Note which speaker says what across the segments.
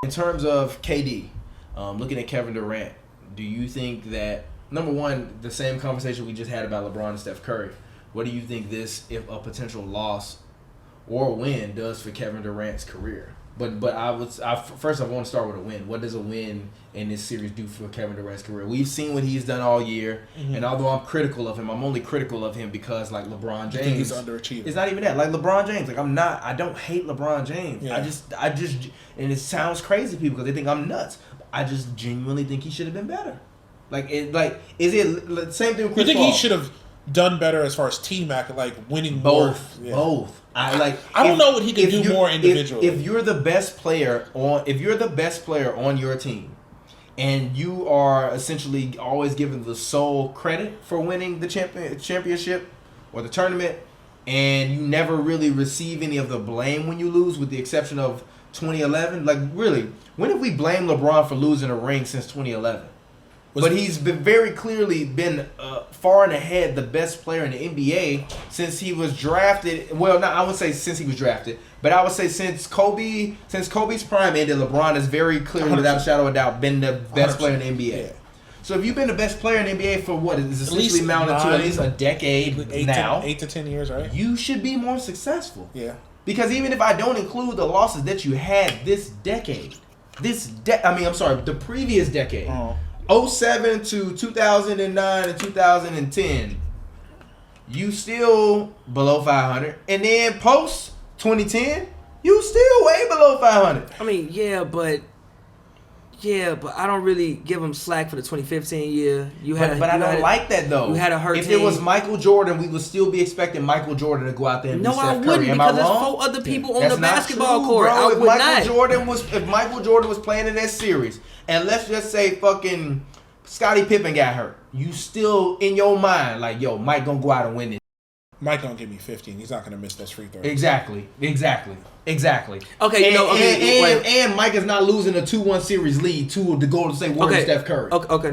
Speaker 1: In terms of KD, looking at Kevin Durant, do you think that, number one, the same conversation we just had about LeBron and Steph Curry, what do you think this, if a potential loss or win, does for Kevin Durant's career? But first I want to start with a win. What does a win in this series do for Kevin Durant's career? We've seen what he's done all year, and although I'm critical of him, I'm only critical of him because like LeBron James,
Speaker 2: I think he's underachieving.
Speaker 1: It's not even that. Like LeBron James, like I don't hate LeBron James.
Speaker 2: Yeah.
Speaker 1: I just, and it sounds crazy to people because they think I'm nuts. I just genuinely think he should have been better. Is it same thing with Chris
Speaker 2: You think
Speaker 1: Paul?
Speaker 2: he should have done better as far as team act, like winning
Speaker 1: both?
Speaker 2: more? Yeah.
Speaker 1: Both. I
Speaker 2: don't know what he can do more individually.
Speaker 1: If you're the best player on your team, and you are essentially always given the sole credit for winning the championship or the tournament, and you never really receive any of the blame when you lose, with the exception of 2011. Like really, when have we blamed LeBron for losing a ring since 2011? But he's been very clearly been far and ahead the best player in the NBA since he was drafted. Well, I would say since he was drafted, but I would say since Kobe's prime ended, LeBron has very clearly,
Speaker 2: 100%.
Speaker 1: without a shadow of a doubt, been the best
Speaker 2: 100%.
Speaker 1: player in the NBA.
Speaker 2: Yeah.
Speaker 1: So if you've been the best player in the NBA for what is essentially
Speaker 2: least
Speaker 1: mounted to at
Speaker 2: 9,
Speaker 1: least a decade now,
Speaker 2: 8 to 10 years, right?
Speaker 1: you should be more successful.
Speaker 2: Yeah.
Speaker 1: Because even if I don't include the losses that you had this decade, the previous decade. 07 to 2009 and 2010, you still below 500. And then post 2010, you still way below 500.
Speaker 3: I mean, but I don't really give him slack for the 2015 year.
Speaker 1: But I don't like that though.
Speaker 3: You had a hurt
Speaker 1: If
Speaker 3: team.
Speaker 1: it was Michael Jordan, we would still be expecting Michael Jordan to go out there and
Speaker 3: No,
Speaker 1: be Steph
Speaker 3: I
Speaker 1: Curry.
Speaker 3: wouldn't,
Speaker 1: Am I
Speaker 3: because there's
Speaker 1: wrong?
Speaker 3: 4 other people on
Speaker 1: That's
Speaker 3: the
Speaker 1: not
Speaker 3: basketball
Speaker 1: true,
Speaker 3: court.
Speaker 1: bro.
Speaker 3: I
Speaker 1: If
Speaker 3: would
Speaker 1: Michael
Speaker 3: not.
Speaker 1: Jordan was playing in that series, and let's just say fucking Scottie Pippen got hurt, you still in your mind like, yo, Mike gonna go out and win it.
Speaker 2: Mike gonna give me 15. He's not gonna miss those free throws.
Speaker 1: Exactly.
Speaker 3: Okay,
Speaker 1: and Mike is not losing a 2-1 series lead to the Golden State Warriors. Steph Curry.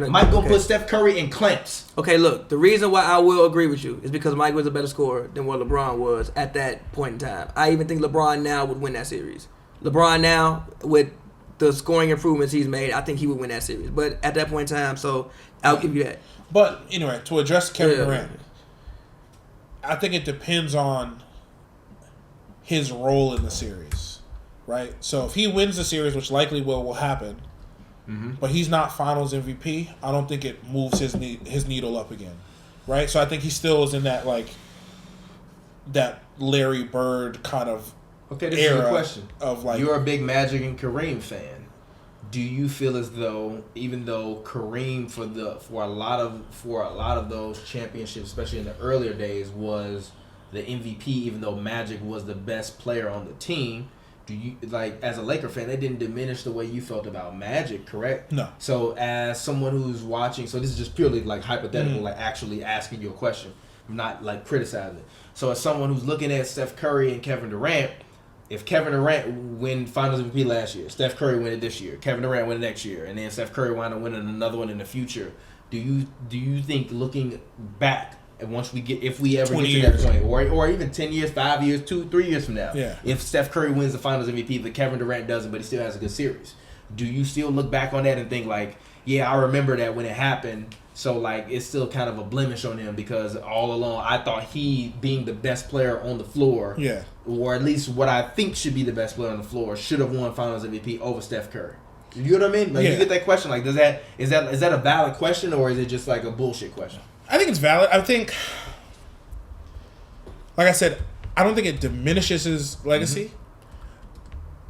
Speaker 1: Mike gonna put Steph Curry in clamps.
Speaker 3: Okay, look, the reason why I will agree with you is because Mike was a better scorer than what LeBron was at that point in time. I even think LeBron now would win that series. LeBron now, with the scoring improvements he's made, I think he would win that series. But at that point in time, so I'll give you that.
Speaker 2: But anyway, to address Kevin Durant, I think it depends on his role in the series, right? So if he wins the series, which likely will happen, but he's not Finals MVP, I don't think it moves his needle up again, right? So I think he still is in that that Larry Bird kind of
Speaker 1: Okay, this
Speaker 2: era
Speaker 1: is a question.
Speaker 2: Of like,
Speaker 1: you're a big Magic and Kareem fan. Do you feel as though, even though Kareem for a lot of those championships, especially in the earlier days, was the MVP, even though Magic was the best player on the team, do you, like, as a Laker fan, that didn't diminish the way you felt about Magic, correct?
Speaker 2: No.
Speaker 1: So as someone who's watching, so this is just purely like hypothetical, like actually asking you a question, not like criticizing it. So as someone who's looking at Steph Curry and Kevin Durant, if Kevin Durant win Finals MVP last year, Steph Curry win it this year, Kevin Durant win it next year, and then Steph Curry wind up winning another one in the future, do you think, looking back, and if we ever get to that point, or even 10 years, 5 years, 2-3 years from now, if Steph Curry wins the Finals MVP, but Kevin Durant doesn't, but he still has a good series, do you still look back on that and think like, yeah, I remember that when it happened, so like it's still kind of a blemish on him because all along I thought he, being the best player on the floor, or at least what I think should be the best player on the floor, should have won Finals MVP over Steph Curry. You know what I mean? Like, you get that question. Like, is that a valid question, or is it just like a bullshit question?
Speaker 2: I think it's valid. I think, like I said, I don't think it diminishes his legacy.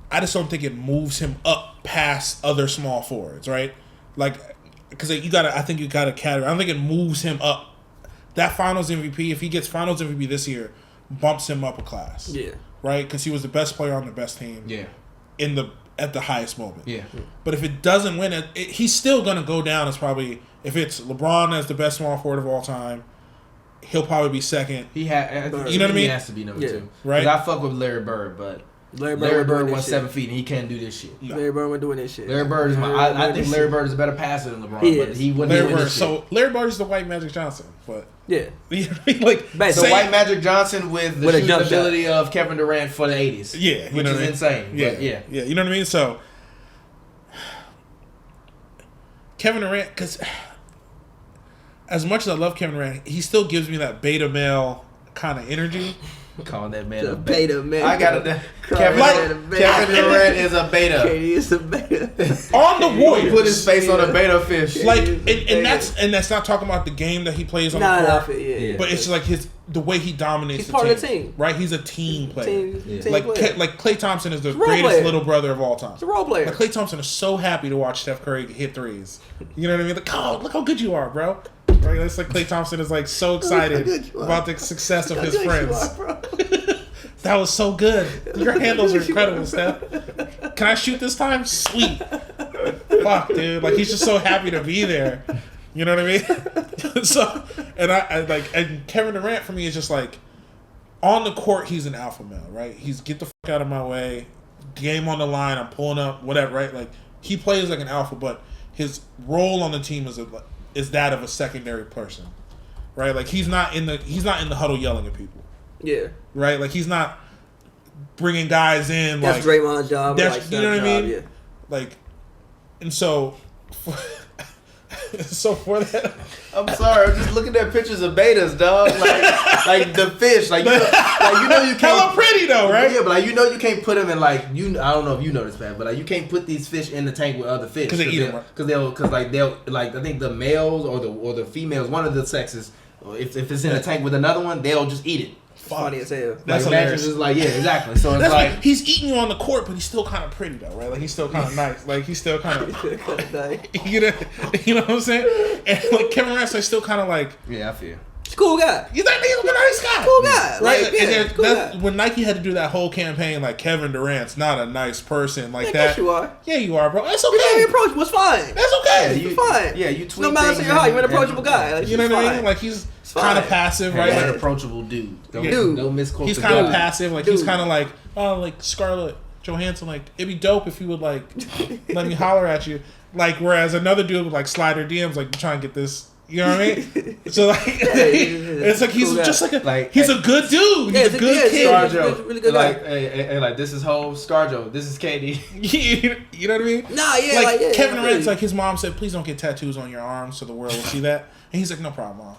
Speaker 2: I just don't think it moves him up past other small forwards, right? Like, because I think you got to categorize. I don't think it moves him up. That Finals MVP, if he gets Finals MVP this year, bumps him up a class.
Speaker 3: Yeah.
Speaker 2: Right? Because he was the best player on the best team.
Speaker 1: Yeah.
Speaker 2: At the highest moment.
Speaker 1: Yeah.
Speaker 2: But if it doesn't win it, he's still going to go down as probably, if it's LeBron as the best small forward of all time, he'll probably be second.
Speaker 1: You know what I mean? He has to be number 2.
Speaker 2: Right?
Speaker 1: Because I fuck with Larry Bird, but Larry Bird was 7 feet and he can't do this shit.
Speaker 3: Larry Bird was doing this shit.
Speaker 1: Larry Bird is I think Larry Bird is a better passer than LeBron, but he wouldn't do this shit.
Speaker 2: So Larry Bird is the white Magic Johnson, but
Speaker 3: yeah,
Speaker 2: you know what I mean? Like
Speaker 1: the white Magic Johnson with the shooting ability of Kevin Durant for the 80s.
Speaker 2: Yeah,
Speaker 1: which is insane.
Speaker 2: Yeah,
Speaker 1: but yeah,
Speaker 2: you know what I mean. So Kevin Durant, because as much as I love Kevin Durant, he still gives me that beta male kind of energy.
Speaker 1: Calling that man
Speaker 3: The
Speaker 1: a
Speaker 3: beta man.
Speaker 1: I got it. Kevin Durant is a beta.
Speaker 3: KD is a beta.
Speaker 2: On the Warriors.
Speaker 1: He put his face on a beta fish.
Speaker 2: Like, and that's not talking about the game that he plays on the court.
Speaker 3: Yeah.
Speaker 2: But it's like the way he dominates
Speaker 3: He's part
Speaker 2: team,
Speaker 3: of the team.
Speaker 2: Right? He's a team player.
Speaker 3: Team
Speaker 2: Like
Speaker 3: player.
Speaker 2: like Klay Thompson is the
Speaker 3: He's a role
Speaker 2: greatest
Speaker 3: player.
Speaker 2: little brother of all time.
Speaker 3: He's a role player.
Speaker 2: Like Klay Thompson is so happy to watch Steph Curry hit threes. You know what I mean? Like, oh, look how good you are, bro. Right? It's like Klay Thompson is like so excited about the success of his friends. That was so good. Your handles are incredible, Steph. Can I shoot this time? Sweet. Fuck, dude. Like, he's just so happy to be there. You know what I mean? So, and Kevin Durant for me is just like, on the court, he's an alpha male, right? He's get the fuck out of my way. Game on the line. I'm pulling up, whatever, right? Like, he plays like an alpha, but his role on the team is that of a secondary person, right? Like, he's not in the huddle yelling at people.
Speaker 3: Yeah.
Speaker 2: Right? Like, he's not bringing guys in.
Speaker 3: That's
Speaker 2: like,
Speaker 3: Draymond's job.
Speaker 2: That's, you know what I mean?
Speaker 3: Yeah.
Speaker 2: Like, and so for that.
Speaker 1: I'm sorry, I'm just looking at pictures of betas, dog. Like the fish. Like you know you can't.
Speaker 2: Hella pretty though, right?
Speaker 1: Yeah, but like you can't put them in I don't know if you know this, man, but like you can't put these fish in the tank with other fish
Speaker 2: because they eat them.
Speaker 1: Because they'll I think the males or the females, one of the sexes, if it's in a tank with another one, they'll just eat it.
Speaker 3: Funny as hell.
Speaker 1: That's like matches is like, yeah, exactly. So it's like
Speaker 2: he's eating you on the court, but he's still kind of pretty though, right? Like he's still kind of nice. Like he's still kind of, you know what I'm saying? And like Kevin Durant's like still kind of like,
Speaker 1: yeah, I feel.
Speaker 3: He's a cool guy.
Speaker 2: He's a nice guy.
Speaker 3: Cool guy.
Speaker 2: Right?
Speaker 3: Like, yeah, cool guy.
Speaker 2: When Nike had to do that whole campaign, like Kevin Durant's not a nice person, like that.
Speaker 3: Yes, you are.
Speaker 2: Yeah, you are, bro. That's okay.
Speaker 3: You're very approachable. It's fine.
Speaker 2: That's okay.
Speaker 3: It's fine.
Speaker 1: Yeah, you tweet.
Speaker 3: No matter your height, you're an approachable guy. Like,
Speaker 2: you know what I mean? Like he's kind of passive, right?
Speaker 1: Like
Speaker 2: Like
Speaker 1: an approachable dude. Don't misquote.
Speaker 2: He's kind of passive. Like he's kind of like, oh, like Scarlett Johansson. Like it'd be dope if you would like let me holler at you. Like whereas another dude would like slide her DMs, like trying to get this. You know what I mean? So like, it's like he's just like he's a good dude. He's a good kid.
Speaker 1: ScarJo,
Speaker 3: really good
Speaker 1: like,
Speaker 3: guy.
Speaker 1: Hey, like this is home. ScarJo, this is KD.
Speaker 2: You know what I mean?
Speaker 3: Nah, yeah,
Speaker 2: like Kevin Durant's like his mom said, please don't get tattoos on your arms so the world will see that. And he's like, no problem, Mom.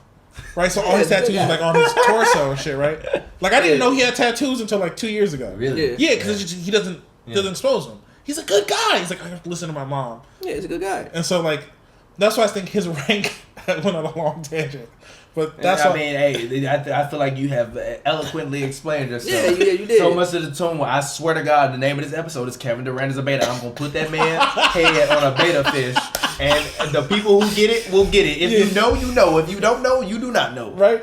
Speaker 2: Right, so all his tattoos are like on his torso and shit, right? Like I didn't know he had tattoos until like 2 years ago.
Speaker 1: Really?
Speaker 2: Yeah, because he doesn't expose them. He's a good guy. He's like, I have to listen to my mom.
Speaker 3: Yeah, he's a good guy.
Speaker 2: And so like, that's why I think his rank went on a long tangent. But that's why.
Speaker 1: I mean, hey, I feel like you have eloquently explained yourself.
Speaker 3: Yeah, you did.
Speaker 1: So much to the tune where I swear to God, the name of this episode is Kevin Durant is a beta. I'm gonna put that man head on a beta fish, and the people who get it will get it. If you know, you know. If you don't know, you do not know.
Speaker 2: Right.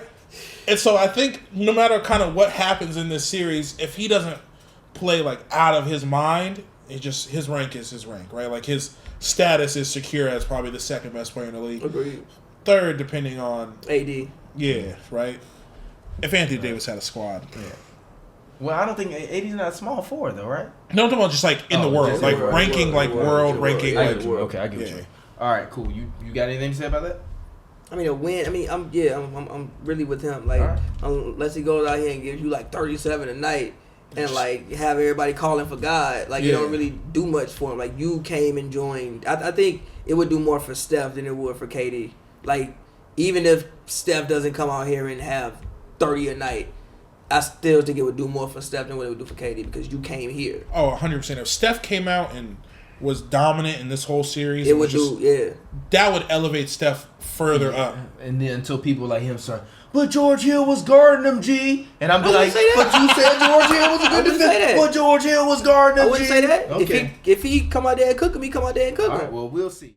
Speaker 2: And so I think no matter kind of what happens in this series, if he doesn't play like out of his mind, it just his rank is his rank, right? Like his status is secure as probably the second best player in the league.
Speaker 3: Agreed.
Speaker 2: Third, depending on
Speaker 3: AD.
Speaker 2: Yeah, right. If Anthony Davis had a squad, yeah.
Speaker 1: Well, I don't think AD's not a small forward though, right?
Speaker 2: No, I'm talking about just like in the world, like ranking, like world ranking.
Speaker 1: I
Speaker 2: Like,
Speaker 1: get you. Okay, I get what you mean. All right, cool. You got anything to say about that?
Speaker 3: I mean, a win. I mean, I'm really with him. Like,
Speaker 1: right.
Speaker 3: Unless he goes out here and gives you like 37 a night, and like have everybody calling for God, like you don't really do much for him. Like you came and joined. I think it would do more for Steph than it would for KD. Like even if Steph doesn't come out here and have 30 a night, I still think it would do more for Steph than what it would do for KD because you came here.
Speaker 2: Oh, 100%. If Steph came out and was dominant in this whole series,
Speaker 3: it would do.
Speaker 2: That would elevate Steph further up.
Speaker 1: And then until people like him start, but George Hill was guarding him, G. And I'm like, but you said George Hill was a good defender. But George Hill was guarding him, G.
Speaker 3: I wouldn't say that.
Speaker 1: Okay.
Speaker 3: If he come out there and cook him, he come out there and cook him.
Speaker 1: All right, well, we'll see.